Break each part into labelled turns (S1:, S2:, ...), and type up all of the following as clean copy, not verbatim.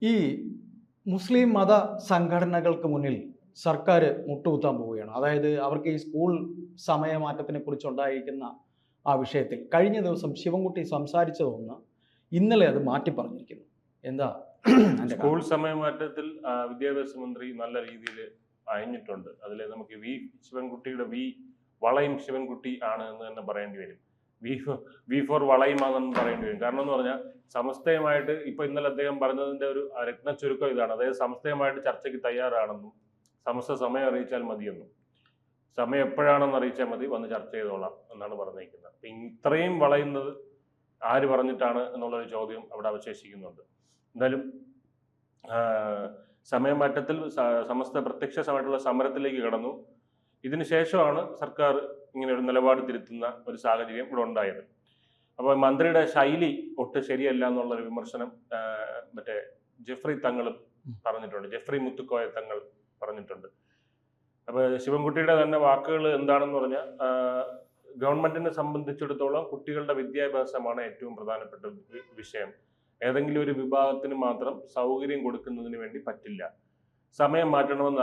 S1: ഈ മുസ്ലിം മത സംഘടനകൾക്ക് മുന്നിൽ സർക്കാർ മുട്ടുകുത്താൻ പോവുകയാണ്. അതായത് അവർക്ക് ഈ സ്കൂൾ സമയമാറ്റത്തിനെ കുറിച്ചുണ്ടായിരിക്കുന്ന ആ വിഷയത്തിൽ കഴിഞ്ഞ ദിവസം ശിവൻകുട്ടി സംസാരിച്ചതൊന്ന് ഇന്നലെ അത് മാറ്റി പറഞ്ഞിരിക്കുന്നു. എന്താ അതിന്റെ
S2: സ്കൂൾ
S1: കാരണം?
S2: സമയമാറ്റത്തിൽ വിദ്യാഭ്യാസ മന്ത്രി നല്ല രീതിയിൽ അയഞ്ഞിട്ടുണ്ട്. അതിൽ നമുക്ക് ശിവൻകുട്ടിയുടെ വളയും ശിവൻകുട്ടി ആണ് എന്ന് തന്നെ പറയേണ്ടി വരും. വി വി ഫോർ വളയുമാണെന്ന് പറയേണ്ടി വരും. കാരണം എന്ന് പറഞ്ഞാൽ സമസ്തയുമായിട്ട് ഇപ്പൊ ഇന്നലെ അദ്ദേഹം പറഞ്ഞതിന്റെ ഒരു രത്ന ചുരുക്കം ഇതാണ്. അതായത് സമസ്തയുമായിട്ട് ചർച്ചയ്ക്ക് തയ്യാറാണെന്നും സമസ്ത സമയം അറിയിച്ചാൽ മതിയെന്നും, സമയം എപ്പോഴാണെന്ന് അറിയിച്ചാൽ മതി, വന്ന് ചർച്ച ചെയ്തോളാം എന്നാണ് പറഞ്ഞിരിക്കുന്നത്. അപ്പൊ ഇത്രയും വളയുന്നത് ആര് പറഞ്ഞിട്ടാണ് എന്നുള്ളൊരു ചോദ്യം അവിടെ അവശേഷിക്കുന്നുണ്ട്. എന്തായാലും സമയമാറ്റത്തിൽ സമസ്ത പ്രത്യക്ഷമായിട്ടുള്ള സമരത്തിലേക്ക് കടന്നു. ഇതിനുശേഷമാണ് സർക്കാർ ഇങ്ങനെ ഒരു നിലപാട് തിരുത്തുന്ന ഒരു സാഹചര്യം ഇവിടെ ഉണ്ടായത്. അപ്പോൾ മന്ത്രിയുടെ ശൈലി ഒട്ട് ശരിയല്ല എന്നുള്ളൊരു വിമർശനം മറ്റേ ജെഫ്രി തങ്ങളും പറഞ്ഞിട്ടുണ്ട്. ജെഫ്രി മുത്തുക്കോയ തങ്ങൾ പറഞ്ഞിട്ടുണ്ട്. അപ്പോൾ ശിവൻകുട്ടിയുടെ തന്നെ വാക്കുകൾ എന്താണെന്ന് പറഞ്ഞാൽ, ഗവൺമെന്റിനെ സംബന്ധിച്ചിടത്തോളം കുട്ടികളുടെ വിദ്യാഭ്യാസമാണ് ഏറ്റവും പ്രധാനപ്പെട്ട വിഷയം. ഏതെങ്കിലും ഒരു വിഭാഗത്തിന് മാത്രം സൗകര്യം കൊടുക്കുന്നതിന് വേണ്ടി പറ്റില്ല. സമയം മാറ്റണമെന്ന്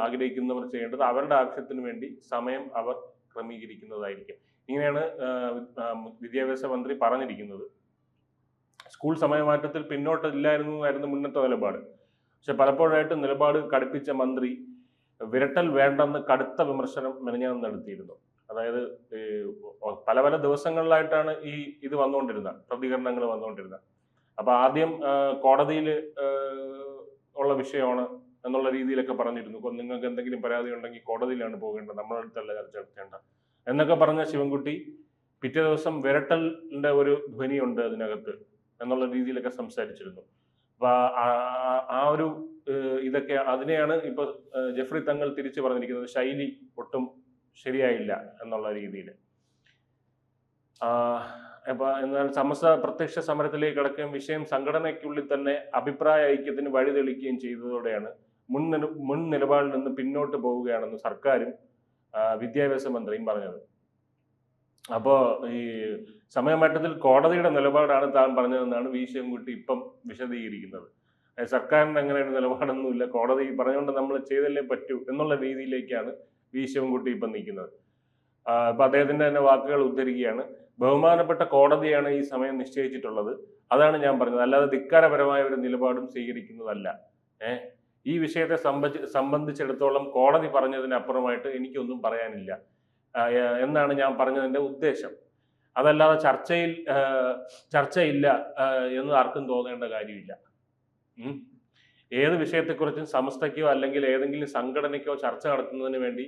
S2: ആഗ്രഹിക്കുന്നവർ ചെയ്യേണ്ടത് അവരുടെ ആവശ്യത്തിന് വേണ്ടി സമയം അവർ ക്രമീകരിക്കുന്നതായിരിക്കും. ഇങ്ങനെയാണ് വിദ്യാഭ്യാസ മന്ത്രി പറഞ്ഞിരിക്കുന്നത്. സ്കൂൾ സമയമാറ്റത്തിൽ പിന്നോട്ടില്ലായിരുന്നു മുന്നത്തെ നിലപാട്. പക്ഷെ പലപ്പോഴായിട്ട് നിലപാട് കടുപ്പിച്ച മന്ത്രി വിരട്ടൽ വേണ്ടെന്ന് കടുത്ത വിമർശനം മെനഞ്ഞാന്ന് നടത്തിയിരുന്നു. അതായത് പല പല ദിവസങ്ങളിലായിട്ടാണ് ഇത് വന്നുകൊണ്ടിരുന്നത്, പ്രതികരണങ്ങൾ വന്നുകൊണ്ടിരുന്നത്. അപ്പൊ ആദ്യം കോടതിയിൽ ഉള്ള വിഷയമാണ് എന്നുള്ള രീതിയിലൊക്കെ പറഞ്ഞിരുന്നു. നിങ്ങൾക്ക് എന്തെങ്കിലും പരാതി ഉണ്ടെങ്കിൽ കോടതിയിലാണ് പോകേണ്ടത്, നമ്മുടെ അടുത്തല്ല ചർച്ച നടത്തേണ്ട എന്നൊക്കെ പറഞ്ഞ ശിവൻകുട്ടി പിറ്റേ ദിവസം വിരട്ടലിന്റെ ഒരു ധ്വനിയുണ്ട് അതിനകത്ത് എന്നുള്ള രീതിയിലൊക്കെ സംസാരിച്ചിരുന്നു. അപ്പൊ ആ ഒരു ഇതൊക്കെ അതിനെയാണ് ഇപ്പൊ ജെഫ്രി തങ്ങൾ തിരിച്ചു പറഞ്ഞിരിക്കുന്നത്. ശൈലി ഒട്ടും ശരിയായില്ല എന്നുള്ള രീതിയിൽ. അപ്പൊ എന്നാൽ സമസ്ത പ്രത്യക്ഷ സമരത്തിലേക്ക് കടക്കുകയും വിഷയം സംഘടനയ്ക്കുള്ളിൽ തന്നെ അഭിപ്രായ ഐക്യത്തിന് വഴിതെളിക്കുകയും ചെയ്തതോടെയാണ് മുൻ നിലപാടിൽ നിന്ന് പിന്നോട്ട് പോവുകയാണെന്ന് സർക്കാരും വിദ്യാഭ്യാസ മന്ത്രിയും പറഞ്ഞത്. അപ്പോ ഈ സമയമാറ്റത്തിൽ കോടതിയുടെ നിലപാടാണ് താൻ പറഞ്ഞതെന്നാണ് വി ശിവൻകുട്ടി ഇപ്പം വിശദീകരിക്കുന്നത്. സർക്കാരിന് അങ്ങനെ ഒരു നിലപാടൊന്നുമില്ല, കോടതി പറഞ്ഞുകൊണ്ട് നമ്മൾ ചെയ്തല്ലേ പറ്റൂ എന്നുള്ള രീതിയിലേക്കാണ് വി ശിവൻകുട്ടി ഇപ്പം നിൽക്കുന്നത്. ഇപ്പൊ അദ്ദേഹത്തിന്റെ തന്നെ വാക്കുകൾ ഉദ്ധരിക്കുകയാണ്. ബഹുമാനപ്പെട്ട കോടതിയാണ് ഈ സമയം നിശ്ചയിച്ചിട്ടുള്ളത്, അതാണ് ഞാൻ പറഞ്ഞത്, അല്ലാതെ ധിക്കാരപരമായ ഒരു നിലപാടും സ്വീകരിക്കുന്നതല്ല. ഈ വിഷയത്തെ സംബന്ധിച്ചിടത്തോളം കോടതി പറഞ്ഞതിനപ്പുറമായിട്ട് എനിക്കൊന്നും പറയാനില്ല എന്നാണ് ഞാൻ പറഞ്ഞതിന്റെ ഉദ്ദേശം. അതല്ലാതെ ചർച്ചയില്ല എന്ന് ആർക്കും തോന്നേണ്ട കാര്യമില്ല. ഏത് വിഷയത്തെക്കുറിച്ചും സമസ്തയ്ക്കോ അല്ലെങ്കിൽ ഏതെങ്കിലും സംഘടനയ്ക്കോ ചർച്ച നടത്തുന്നതിന് വേണ്ടി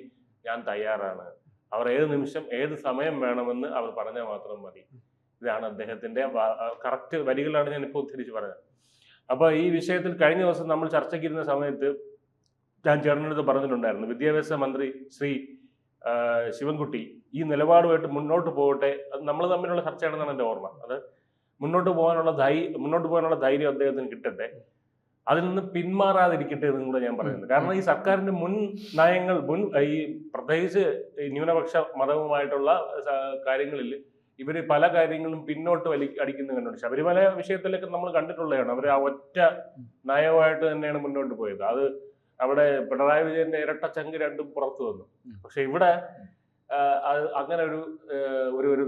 S2: ഞാൻ തയ്യാറാണ്. അവർ ഏത് നിമിഷം ഏത് സമയം വേണമെന്ന് അവർ പറഞ്ഞാൽ മാത്രം മതി. ഇതാണ് അദ്ദേഹത്തിന്റെ കറക്റ്റ് വരികളാണ് ഞാൻ ഇപ്പോൾ ഉദ്ധരിച്ച് പറഞ്ഞത്. അപ്പൊ ഈ വിഷയത്തിൽ കഴിഞ്ഞ ദിവസം നമ്മൾ ചർച്ചയ്ക്കിരുന്ന സമയത്ത് ഞാൻ ചേട്ടനടുത്ത് പറഞ്ഞിട്ടുണ്ടായിരുന്നു, വിദ്യാഭ്യാസ മന്ത്രി ശ്രീ ശിവൻകുട്ടി ഈ നിലപാടുമായിട്ട് മുന്നോട്ട് പോകട്ടെ, അത് നമ്മൾ തമ്മിലുള്ള ചർച്ചയാണെന്നാണ് എൻ്റെ ഓർമ്മ. അത് മുന്നോട്ട് പോകാനുള്ള ധൈര്യം അദ്ദേഹത്തിന് കിട്ടട്ടെ, അതിൽ നിന്ന് പിന്മാറാതിരിക്കട്ടെ എന്നും കൂടെ ഞാൻ പറയുന്നത്. കാരണം ഈ സർക്കാരിന്റെ മുൻ നയങ്ങൾ ഈ പ്രത്യേകിച്ച് ന്യൂനപക്ഷ മതവുമായിട്ടുള്ള കാര്യങ്ങളിൽ ഇവര് പല കാര്യങ്ങളും പിന്നോട്ട് അടിക്കുന്നത് കണ്ടുണ്ട്. ശബരിമല വിഷയത്തിലൊക്കെ നമ്മൾ കണ്ടിട്ടുള്ളതാണ്. അവർ ആ ഒറ്റ നയവുമായിട്ട് തന്നെയാണ് മുന്നോട്ട് പോയത്. അത് അവിടെ പിണറായി വിജയന്റെ ഇരട്ടച്ചങ്ക് രണ്ടും പുറത്തു വന്നു. പക്ഷെ ഇവിടെ അങ്ങനെ ഒരു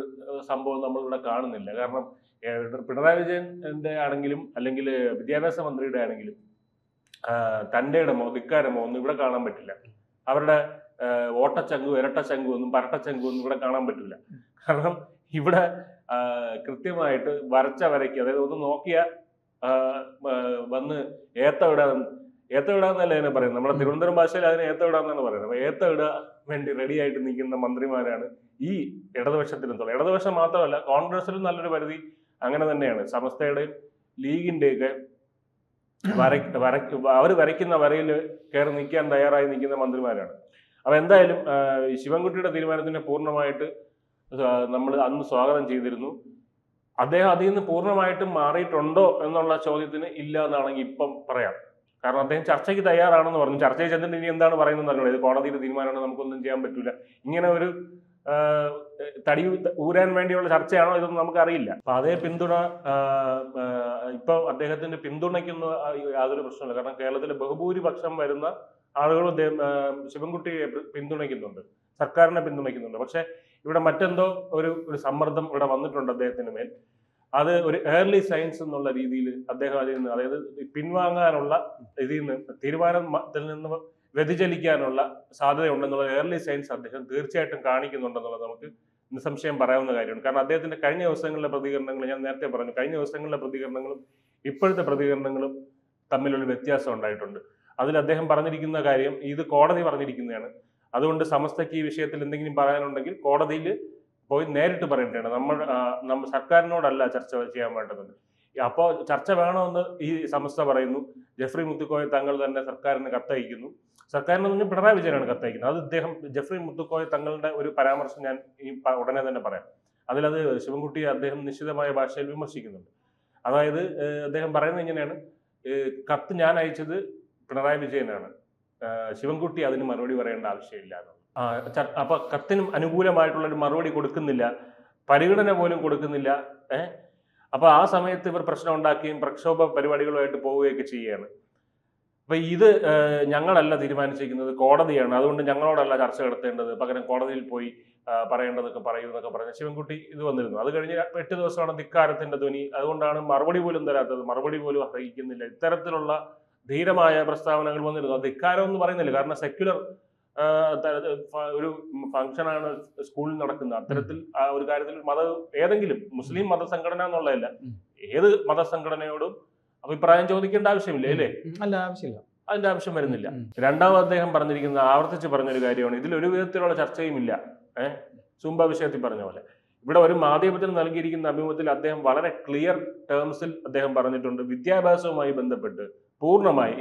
S2: സംഭവം നമ്മളിവിടെ കാണുന്നില്ല. കാരണം പിണറായി വിജയന്റെ ആണെങ്കിലും അല്ലെങ്കിൽ വിദ്യാഭ്യാസ മന്ത്രിയുടെ ആണെങ്കിലും തന്റെ ഇടമോ ധിക്കാരമോ ഒന്നും ഇവിടെ കാണാൻ പറ്റില്ല. അവരുടെ ഓട്ടച്ചങ്കും ഇരട്ടച്ചങ്കും ഒന്നും പരട്ടച്ചങ്കും ഒന്നും ഇവിടെ കാണാൻ പറ്റില്ല. കാരണം ഇവിടെ കൃത്യമായിട്ട് വരയ്ക്ക്, അതായത് ഒന്ന് നോക്കിയ വന്ന് ഏത്തവിടാന്നല്ല അതിനെ പറയുന്നത്. നമ്മുടെ തിരുവനന്തപുരം ഭാഷയിൽ അതിനെ ഏത്തവിടാന്നാണ് പറയുന്നത്. അപ്പൊ ഏത്തവിട വേണ്ടി റെഡി ആയിട്ട് നിൽക്കുന്ന മന്ത്രിമാരാണ് ഈ ഇടതുപക്ഷത്തിലെത്തുള്ളത്. ഇടതുപക്ഷം മാത്രമല്ല, കോൺഗ്രസിലും നല്ലൊരു പരിധി അങ്ങനെ തന്നെയാണ്. സമസ്തയുടെയും ലീഗിന്റെയൊക്കെ അവർ വരയ്ക്കുന്ന വരയിൽ കയറി നിൽക്കാൻ തയ്യാറായി നിൽക്കുന്ന മന്ത്രിമാരാണ്. അപ്പൊ എന്തായാലും ശിവൻകുട്ടിയുടെ തീരുമാനത്തിനെ പൂർണ്ണമായിട്ട് നമ്മൾ അന്ന് സ്വാഗതം ചെയ്തിരുന്നു. അദ്ദേഹം അതിൽ നിന്ന് പൂർണ്ണമായിട്ടും മാറിയിട്ടുണ്ടോ എന്നുള്ള ചോദ്യത്തിന് ഇല്ല എന്നാണെങ്കിൽ ഇപ്പം പറയാം. കാരണം അദ്ദേഹം ചർച്ചയ്ക്ക് തയ്യാറാണെന്ന് പറഞ്ഞു. ചർച്ചയിൽ ചെന്നിട്ട് ഇനി എന്താണ് പറയുന്നത് അറിയണം. ഇത് കോടതിയുടെ തീരുമാനമാണ്, നമുക്കൊന്നും ചെയ്യാൻ പറ്റില്ല. ഇങ്ങനെ ഒരു തടി ഊരാൻ വേണ്ടിയുള്ള ചർച്ചയാണോ ഇതൊന്നും നമുക്കറിയില്ല. അപ്പൊ അതേ പിന്തുണ ഇപ്പൊ അദ്ദേഹത്തിന്റെ പിന്തുണയ്ക്കുന്ന യാതൊരു പ്രശ്നമില്ല. കാരണം കേരളത്തിലെ ബഹുഭൂരിപക്ഷം വരുന്ന ആളുകളും ശിവൻകുട്ടിയെ പിന്തുണയ്ക്കുന്നുണ്ട്, സർക്കാരിനെ പിന്തുണയ്ക്കുന്നുണ്ട്. പക്ഷെ ഇവിടെ മറ്റെന്തോ ഒരു സമ്മർദ്ദം ഇവിടെ വന്നിട്ടുണ്ട് അദ്ദേഹത്തിന് മേൽ. അത് ഒരു ഏർലി സയൻസ് എന്നുള്ള രീതിയിൽ അദ്ദേഹം അതിൽ നിന്ന്, അതായത് പിൻവാങ്ങാനുള്ള ഇതിൽ നിന്ന്, തീരുമാനത്തിൽ നിന്ന് വ്യതിചലിക്കാനുള്ള സാധ്യതയുണ്ടെന്നുള്ള ഏർലി സയൻസ് അദ്ദേഹം തീർച്ചയായിട്ടും കാണിക്കുന്നുണ്ടെന്നുള്ളത് നമുക്ക് നിസ്സംശയം പറയാവുന്ന കാര്യമാണ്. കാരണം അദ്ദേഹത്തിന്റെ കഴിഞ്ഞ ദിവസങ്ങളിലെ പ്രതികരണങ്ങൾ, ഞാൻ നേരത്തെ പറഞ്ഞു, കഴിഞ്ഞ ദിവസങ്ങളിലെ പ്രതികരണങ്ങളും ഇപ്പോഴത്തെ പ്രതികരണങ്ങളും തമ്മിലൊരു വ്യത്യാസം ഉണ്ടായിട്ടുണ്ട്. അതിൽ അദ്ദേഹം പറഞ്ഞിരിക്കുന്ന കാര്യം, ഇത് കോടതി പറഞ്ഞിരിക്കുന്നതാണ്. അതുകൊണ്ട് സമസ്തയ്ക്ക് ഈ വിഷയത്തിൽ എന്തെങ്കിലും പറയാനുണ്ടെങ്കിൽ കോടതിയിൽ പോയി നേരിട്ട് പറയേണ്ടതാണ്. നമ്മൾ സർക്കാരിനോടല്ല ചർച്ച ചെയ്യാൻ വേണ്ടതുണ്ട്. അപ്പോൾ ചർച്ച വേണമെന്ന് ഈ സമസ്ത പറയുന്നു. ജെഫ്രി മുത്തുക്കോയ തങ്ങൾ തന്നെ സർക്കാരിന് കത്തയക്കുന്നു. സർക്കാരിന് പറഞ്ഞാൽ പിണറായി വിജയനാണ് കത്തയക്കുന്നത്. അത് ഇദ്ദേഹം ജെഫ്രി മുത്തുക്കോയ തങ്ങളുടെ ഒരു പരാമർശം ഞാൻ ഉടനെ തന്നെ പറയാം. അതിലത് ശിവൻകുട്ടിയെ അദ്ദേഹം നിശ്ചിതമായ ഭാഷയിൽ വിമർശിക്കുന്നുണ്ട്. അതായത് അദ്ദേഹം പറയുന്നത് ഇങ്ങനെയാണ്: കത്ത് ഞാൻ അയച്ചത് പിണറായി വിജയനാണ്, ശിവൻകുട്ടി അതിന് മറുപടി പറയേണ്ട ആവശ്യമില്ല. അപ്പൊ കത്തിനും അനുകൂലമായിട്ടുള്ള ഒരു മറുപടി കൊടുക്കുന്നില്ല, പരിഗണന പോലും കൊടുക്കുന്നില്ല. അപ്പൊ ആ സമയത്ത് ഇവർ പ്രശ്നം ഉണ്ടാക്കുകയും പ്രക്ഷോഭ പരിപാടികളുമായിട്ട് പോവുകയൊക്കെ ചെയ്യുകയാണ്. അപ്പൊ ഇത് ഞങ്ങളല്ല തീരുമാനിച്ചിരിക്കുന്നത്, കോടതിയാണ്. അതുകൊണ്ട് ഞങ്ങളോടല്ല ചർച്ച നടത്തേണ്ടത്, പകരം കോടതിയിൽ പോയി പറയേണ്ടതൊക്കെ പറയൂ എന്നൊക്കെ പറഞ്ഞ ശിവൻകുട്ടി ഇത് വന്നിരുന്നു. അത് കഴിഞ്ഞ് 8 ദിവസമാണ് ധിക്കാരത്തിന്റെ ധ്വനി. അതുകൊണ്ടാണ് മറുപടി പോലും തരാത്തത്, മറുപടി പോലും അറിയിക്കുന്നില്ല. ഇത്തരത്തിലുള്ള ധീരമായ പ്രസ്താവനകൾ വന്നിരുന്നു. അത് ധിക്കാരം എന്ന് പറയുന്നില്ല, കാരണം സെക്യുലർ ഒരു ഫംഗ്ഷനാണ് സ്കൂളിൽ നടക്കുന്നത്. അത്തരത്തിൽ ഒരു കാര്യത്തിൽ ഏതെങ്കിലും മുസ്ലിം മതസംഘടന എന്നുള്ളതല്ല, ഏത് മതസംഘടനയോടും അഭിപ്രായം ചോദിക്കേണ്ട ആവശ്യമില്ല, അല്ലേ?
S1: അല്ല, ആവശ്യമില്ല,
S2: അതിന്റെ ആവശ്യം വരുന്നില്ല. രണ്ടാമത് അദ്ദേഹം പറഞ്ഞിരിക്കുന്നത്, ആവർത്തിച്ച് പറഞ്ഞൊരു കാര്യമാണ്, ഇതിൽ ഒരു വിധത്തിലുള്ള ചർച്ചയും ഇല്ല. സൂംബ വിഷയത്തിൽ പറഞ്ഞ പോലെ ഇവിടെ ഒരു മാധ്യമത്തിന് നൽകിയിരിക്കുന്ന അഭിമുഖത്തിൽ അദ്ദേഹം വളരെ ക്ലിയർ ടേംസിൽ അദ്ദേഹം പറഞ്ഞിട്ടുണ്ട്, വിദ്യാഭ്യാസവുമായി ബന്ധപ്പെട്ട് പൂർണ്ണമായി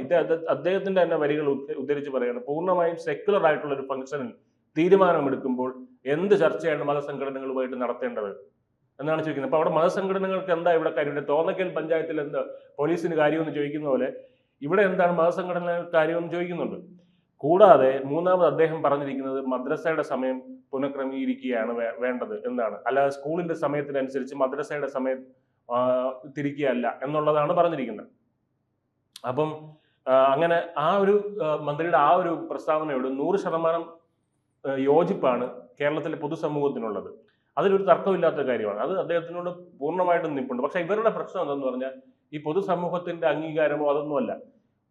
S2: അദ്ദേഹത്തിന്റെ തന്നെ വരികൾ ഉദ്ധരിച്ച് പറയുന്നത്, പൂർണ്ണമായും സെക്യുലർ ആയിട്ടുള്ള ഒരു ഫംഗ്ഷനിൽ തീരുമാനമെടുക്കുമ്പോൾ എന്ത് ചർച്ചയാണ് മതസംഘടനകളുമായിട്ട് നടത്തേണ്ടത് എന്നാണ് ചോദിക്കുന്നത്. അപ്പൊ അവിടെ മതസംഘടനകൾക്ക് എന്താ ഇവിടെ കാര്യം? തോന്നക്കൽ പഞ്ചായത്തിൽ എന്താ പോലീസിന് കാര്യമെന്ന് ചോദിക്കുന്ന പോലെ ഇവിടെ എന്താണ് മതസംഘടനകൾക്ക് കാര്യമെന്ന് ചോദിക്കുന്നുണ്ട്. കൂടാതെ മൂന്നാമത് അദ്ദേഹം പറഞ്ഞിരിക്കുന്നത് മദ്രസയുടെ സമയം പുനഃക്രമീകരിക്കുകയാണ് വേണ്ടത് എന്നാണ്, അല്ലാതെ സ്കൂളിന്റെ സമയത്തിനനുസരിച്ച് മദ്രസയുടെ സമയം തിരിക്കുകയല്ല എന്നുള്ളതാണ് പറഞ്ഞിരിക്കുന്നത്. അപ്പം അങ്ങനെ ആ ഒരു മന്ത്രിയുടെ ആ ഒരു പ്രസ്താവനയോട് 100% യോജിപ്പാണ് കേരളത്തിലെ പൊതുസമൂഹത്തിനുള്ളത്. അതിലൊരു തർക്കമില്ലാത്ത കാര്യമാണ്. അത് അദ്ദേഹത്തിനോട് പൂർണ്ണമായിട്ടും നിൽപ്പുണ്ട്. പക്ഷെ ഇവരുടെ പ്രശ്നം എന്തെന്ന് പറഞ്ഞാൽ ഈ പൊതുസമൂഹത്തിന്റെ അംഗീകാരമോ അതൊന്നുമല്ല,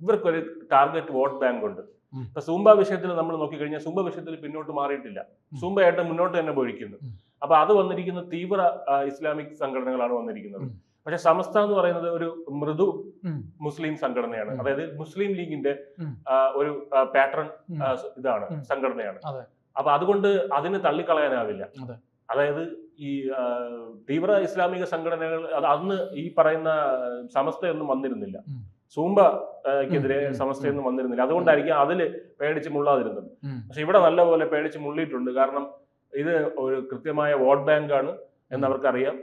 S2: ഇവർക്കൊരു ടാർഗറ്റ് വോട്ട് ബാങ്ക് ഉണ്ട്. ഇപ്പൊ സൂംബ വിഷയത്തിൽ നമ്മൾ നോക്കിക്കഴിഞ്ഞാൽ സൂംബ വിഷയത്തിൽ പിന്നോട്ട് മാറിയിട്ടില്ല, സൂംബയായിട്ട് മുന്നോട്ട് തന്നെ പോയിരിക്കുന്നു. അപ്പൊ അത് വന്നിരിക്കുന്ന തീവ്ര ഇസ്ലാമിക് സംഘടനകളാണ് വന്നിരിക്കുന്നത്. പക്ഷെ സമസ്ത എന്ന് പറയുന്നത് ഒരു മൃദു മുസ്ലിം സംഘടനയാണ്. അതായത് മുസ്ലിം ലീഗിന്റെ ഒരു പാറ്റേൺ ഇതാണ്, സംഘടനയാണ്. അപ്പൊ അതുകൊണ്ട് അതിന് തള്ളിക്കളയാനാവില്ല. അതായത് ഈ തീവ്ര ഇസ്ലാമിക സംഘടനകൾ അന്ന് ഈ പറയുന്ന സമസ്തയൊന്നും വന്നിരുന്നില്ല, സൂംബക്കെതിരെ സമസ്തയൊന്നും വന്നിരുന്നില്ല. അതുകൊണ്ടായിരിക്കും അതില് പേടിച്ച് മുള്ളാതിരുന്നത്. പക്ഷെ ഇവിടെ നല്ലപോലെ പേടിച്ച് മുള്ളിയിട്ടുണ്ട്. കാരണം ഇത് ഒരു കൃത്യമായ വോട്ട് ബാങ്ക് ആണ് എന്നവർക്കറിയാം.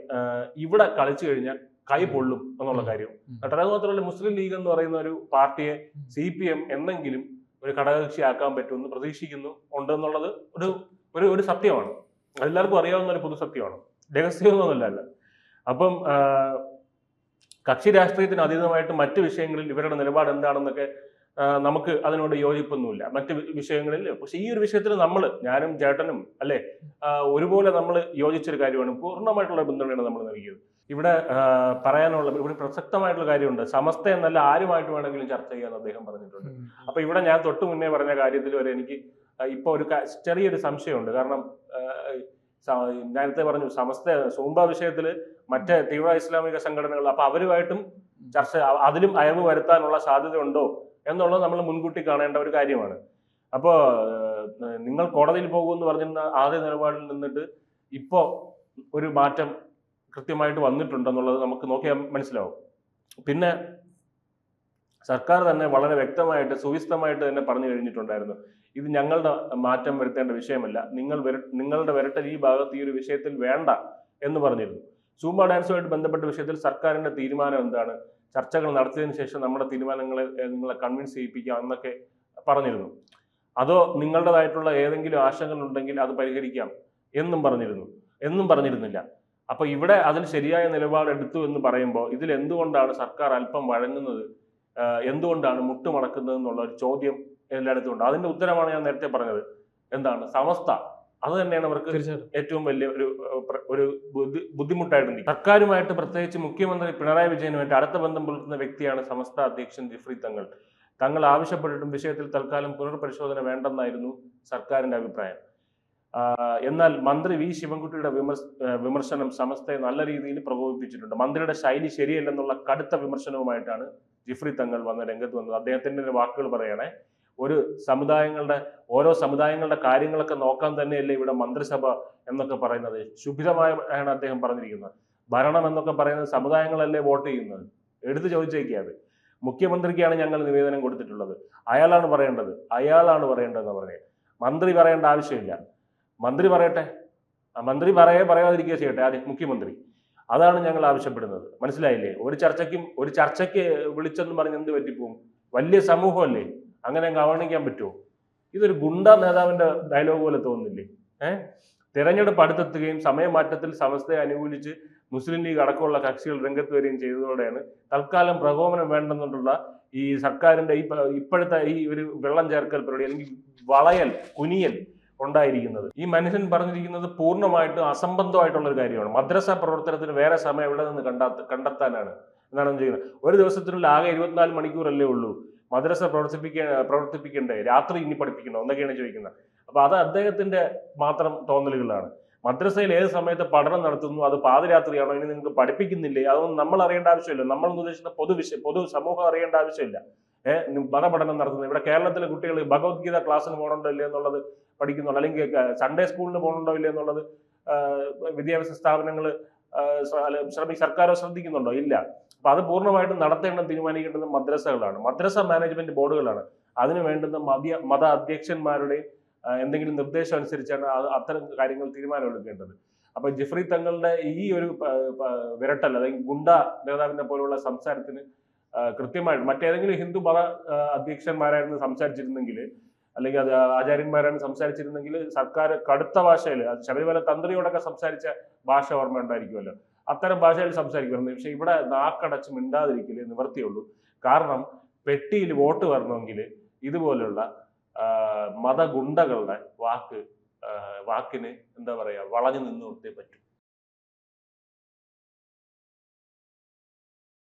S2: ഇവിടെ കളിച്ചു കഴിഞ്ഞാൽ കൈ പൊള്ളും എന്നുള്ള കാര്യം. അത് മാത്രമല്ല, മുസ്ലിം ലീഗ് എന്ന് പറയുന്ന ഒരു പാർട്ടിയെ CPM എന്നെങ്കിലും ഒരു ഘടകകക്ഷിയാക്കാൻ പറ്റുമെന്ന് പ്രതീക്ഷിക്കുന്നു ഉണ്ടെന്നുള്ളത് ഒരു സത്യമാണ്. എല്ലാവർക്കും അറിയാവുന്ന ഒരു പൊതു സത്യമാണ്, രഹസ്യമൊന്നുമല്ല. അപ്പം കക്ഷി രാഷ്ട്രീയത്തിന് അതീതമായിട്ട് മറ്റു വിഷയങ്ങളിൽ ഇവരുടെ നിലപാട് എന്താണെന്നൊക്കെ നമുക്ക് അതിനോട് യോജിപ്പൊന്നുമില്ല മറ്റു വിഷയങ്ങളിൽ. പക്ഷെ ഈ ഒരു വിഷയത്തിൽ ഞാനും ചേട്ടനും അല്ലെ ഒരുപോലെ നമ്മൾ യോജിച്ചൊരു കാര്യമാണ്, പൂർണ്ണമായിട്ടുള്ള പിന്തുണയാണ് നമ്മൾ നൽകിയത്. ഇവിടെ ഇവിടെ പ്രസക്തമായിട്ടുള്ള കാര്യമുണ്ട്. സമസ്ത എന്നല്ല, ആരുമായിട്ട് വേണമെങ്കിലും ചർച്ച ചെയ്യാമെന്ന് അദ്ദേഹം പറഞ്ഞിട്ടുണ്ട്. അപ്പൊ ഇവിടെ ഞാൻ തൊട്ടു മുന്നേ പറഞ്ഞ കാര്യത്തിൽ വരെ എനിക്ക് ഇപ്പൊ ഒരു ചെറിയൊരു സംശയമുണ്ട്. കാരണം നേരത്തെ പറഞ്ഞു സൂംബ വിഷയത്തിൽ മറ്റേ തീവ്ര ഇസ്ലാമിക സംഘടനകൾ, അപ്പൊ അവരുമായിട്ടും ചർച്ച, അതിലും അയവ് വരുത്താനുള്ള സാധ്യത ഉണ്ടോ എന്നുള്ളത് നമ്മൾ മുൻകൂട്ടി കാണേണ്ട ഒരു കാര്യമാണ്. അപ്പോൾ നിങ്ങൾ കോടതിയിൽ പോകുമെന്ന് പറഞ്ഞിരുന്ന ആദ്യ നിലപാടിൽ നിന്നിട്ട് ഇപ്പോ ഒരു മാറ്റം കൃത്യമായിട്ട് വന്നിട്ടുണ്ടെന്നുള്ളത് നമുക്ക് നോക്കിയാൽ മനസ്സിലാവും. പിന്നെ സർക്കാർ തന്നെ വളരെ വ്യക്തമായിട്ട് സുവിസ്തമായിട്ട് തന്നെ പറഞ്ഞു കഴിഞ്ഞിട്ടുണ്ടായിരുന്നു, ഇത് ഞങ്ങളുടെ മാറ്റം വരുത്തേണ്ട വിഷയമല്ല, നിങ്ങളുടെ വിരട്ടൽ ഈ ഭാഗത്ത് ഈ ഒരു വിഷയത്തിൽ വേണ്ട എന്ന് പറഞ്ഞിരുന്നു. സൂംബ ഡാൻസുമായിട്ട് ബന്ധപ്പെട്ട വിഷയത്തിൽ സർക്കാരിന്റെ തീരുമാനം എന്താണ്, ചർച്ചകൾ നടത്തിയതിനു ശേഷം നമ്മുടെ തീരുമാനങ്ങളെ നിങ്ങളെ കൺവിൻസ് ചെയ്യിപ്പിക്കാം എന്നൊക്കെ പറഞ്ഞിരുന്നു. അതോ നിങ്ങളുടേതായിട്ടുള്ള ഏതെങ്കിലും ആശങ്കകൾ ഉണ്ടെങ്കിൽ അത് പരിഹരിക്കാം, എന്നും പറഞ്ഞിരുന്നില്ല. അപ്പൊ ഇവിടെ അതിൽ ശരിയായ നിലപാട് എടുത്തു എന്ന് പറയുമ്പോൾ ഇതിൽ എന്തുകൊണ്ടാണ് സർക്കാർ അല്പം വഴങ്ങുന്നത്, എന്തുകൊണ്ടാണ് മുട്ടുമടക്കുന്നത് എന്നുള്ള ഒരു ചോദ്യം എല്ലായിടത്തും ഉണ്ട്. അതിന്റെ ഉത്തരമാണ് ഞാൻ നേരത്തെ പറഞ്ഞത്. എന്താണ് സമസ്ത, അത് തന്നെയാണ് അവർക്ക് ഏറ്റവും വലിയ ഒരു ബുദ്ധിമുട്ടായിട്ട്. സർക്കാരുമായിട്ട്, പ്രത്യേകിച്ച് മുഖ്യമന്ത്രി പിണറായി വിജയനുമായിട്ട് അടുത്ത ബന്ധം പുലർത്തുന്ന വ്യക്തിയാണ് സമസ്ത അധ്യക്ഷൻ ജിഫ്രി തങ്ങൾ. തങ്ങൾ ആവശ്യപ്പെട്ടിട്ടും വിഷയത്തിൽ തൽക്കാലം പുനർപരിശോധന വേണ്ടെന്നായിരുന്നു സർക്കാരിന്റെ അഭിപ്രായം. എന്നാൽ മന്ത്രി വി ശിവൻകുട്ടിയുടെ വിമർശനം സമസ്തയെ നല്ല രീതിയിൽ പ്രകോപിപ്പിച്ചിട്ടുണ്ട്. മന്ത്രിയുടെ ശൈലി ശരിയല്ലെന്നുള്ള കടുത്ത വിമർശനവുമായിട്ടാണ് ജിഫ്രി തങ്ങൾ രംഗത്ത് വന്നത്. അദ്ദേഹത്തിന്റെ വാക്കുകൾ പറയണേ, ഓരോ സമുദായങ്ങളുടെ കാര്യങ്ങളൊക്കെ നോക്കാൻ തന്നെയല്ലേ ഇവിടെ മന്ത്രിസഭ എന്നൊക്കെ പറയുന്നത്. ശുഭിതമായാണ് അദ്ദേഹം പറഞ്ഞിരിക്കുന്നത്. ഭരണം എന്നൊക്കെ പറയുന്നത് സമുദായങ്ങളല്ലേ വോട്ട് ചെയ്യുന്നത്. എടുത്തു ചോദിച്ചേക്കാതെ മുഖ്യമന്ത്രിക്കാണ് ഞങ്ങൾ നിവേദനം കൊടുത്തിട്ടുള്ളത്, അയാളാണ് പറയേണ്ടതെന്ന് പറഞ്ഞത്. മന്ത്രി പറയേണ്ട ആവശ്യമില്ല, മന്ത്രി പറയട്ടെ, മന്ത്രി പറയാതിരിക്കുക ചെയ്യട്ടെ ആദ്യം മുഖ്യമന്ത്രി. അതാണ് ഞങ്ങൾ ആവശ്യപ്പെടുന്നത്. മനസ്സിലായില്ലേ? ഒരു ചർച്ചയ്ക്ക് വിളിച്ചെന്ന് പറഞ്ഞ് എന്ത് പറ്റിപ്പോവും? വലിയ സമൂഹമല്ലേ, അങ്ങനെ അവഗണിക്കാൻ പറ്റുമോ? ഇതൊരു ഗുണ്ട നേതാവിന്റെ ഡയലോഗ് പോലെ തോന്നുന്നില്ലേ? തെരഞ്ഞെടുപ്പ് അടുത്തെത്തുകയും സമയമാറ്റത്തിൽ സമസ്തയെ അനുകൂലിച്ച് മുസ്ലിം ലീഗ് അടക്കമുള്ള കക്ഷികൾ രംഗത്ത് വരികയും ചെയ്തതോടെയാണ് തൽക്കാലം പ്രകോപനം വേണ്ടെന്നുള്ള ഈ സർക്കാരിന്റെ ഇപ്പോഴത്തെ ഈ ഒരു വെള്ളം ചേർക്കൽ പരിപാടി, അല്ലെങ്കിൽ വളയൽ, കുനിയൽ ഉണ്ടായിരിക്കുന്നത്. ഈ മനുഷ്യൻ പറഞ്ഞിരിക്കുന്നത് പൂർണ്ണമായിട്ടും അസംബന്ധമായിട്ടുള്ള ഒരു കാര്യമാണ്. മദ്രസ പ്രവർത്തനത്തിന് വേറെ സമയം എവിടെ നിന്ന് കണ്ടെത്താനാണ് എന്നാണ് ചെയ്യുന്നത്. ഒരു ദിവസത്തിനുള്ളിൽ ആകെ 24 മണിക്കൂറല്ലേ ഉള്ളൂ. മദ്രസ പ്രവർത്തിപ്പിക്കണ്ടേ? രാത്രി ഇനി പഠിപ്പിക്കണോ എന്നൊക്കെയാണ് ചോദിക്കുന്നത്. അപ്പൊ അത് അദ്ദേഹത്തിന്റെ മാത്രം തോന്നലുകളാണ്. മദ്രസയിൽ ഏത് സമയത്ത് പഠനം നടത്തുന്നു, അത് പാതിരാത്രിയാണോ, ഇനി നിങ്ങൾക്ക് പഠിപ്പിക്കുന്നില്ലേ, അതൊന്നും നമ്മൾ അറിയേണ്ട ആവശ്യമില്ല. നമ്മൾ ഉദ്ദേശിക്കുന്ന പൊതു സമൂഹം അറിയേണ്ട ആവശ്യമില്ല. മതപഠനം നടത്തുന്നത് ഇവിടെ കേരളത്തിലെ കുട്ടികൾ ഭഗവത്ഗീത ക്ലാസ്സിന് പോകണുണ്ടോ ഇല്ലേ എന്നുള്ളത് പഠിക്കുന്നുള്ളൂ, അല്ലെങ്കിൽ സൺഡേ സ്കൂളിന് പോകണുണ്ടോ ഇല്ലേ എന്നുള്ളത് വിദ്യാഭ്യാസ സ്ഥാപനങ്ങൾ സർക്കാരോ ശ്രദ്ധിക്കുന്നുണ്ടോ? ഇല്ല. അപ്പൊ അത് പൂർണ്ണമായിട്ടും തീരുമാനിക്കേണ്ടത് മദ്രസകളാണ്, മദ്രസ മാനേജ്മെന്റ് ബോർഡുകളാണ്. അതിന് വേണ്ടുന്ന മത അധ്യക്ഷന്മാരുടെയും എന്തെങ്കിലും നിർദ്ദേശം അനുസരിച്ചാണ് അത്തരം കാര്യങ്ങൾ തീരുമാനമെടുക്കേണ്ടത്. അപ്പൊ ജിഫ്രി തങ്ങളുടെ ഈ ഒരു വിരട്ടൽ, അല്ലെങ്കിൽ ഗുണ്ട നേതാവിനെ പോലുള്ള സംസാരത്തിന് കൃത്യമായിട്ട് മറ്റേതെങ്കിലും ഹിന്ദു മത അധ്യക്ഷന്മാരായിരുന്നു സംസാരിച്ചിരുന്നെങ്കിൽ, അല്ലെങ്കിൽ അത് ആചാര്യന്മാരാണ് സംസാരിച്ചിരുന്നെങ്കിൽ സർക്കാർ കടുത്ത ഭാഷയിൽ, ശബരിമല തന്ത്രിയോടൊക്കെ സംസാരിച്ച ഭാഷ ഓർമ്മ ഉണ്ടായിരിക്കുമല്ലോ, അത്തരം ഭാഷയിൽ സംസാരിക്കുമായിരുന്നു. പക്ഷെ ഇവിടെ നാക്കടച്ച് മിണ്ടാതിരിക്കലേ നിവർത്തിയുള്ളൂ. കാരണം പെട്ടിയിൽ വോട്ട് വരണമെങ്കിൽ ഇതുപോലുള്ള മതഗുണ്ടകളുടെ വാക്കിന് വളഞ്ഞു നിന്നു കൊടുത്തേ പറ്റൂ.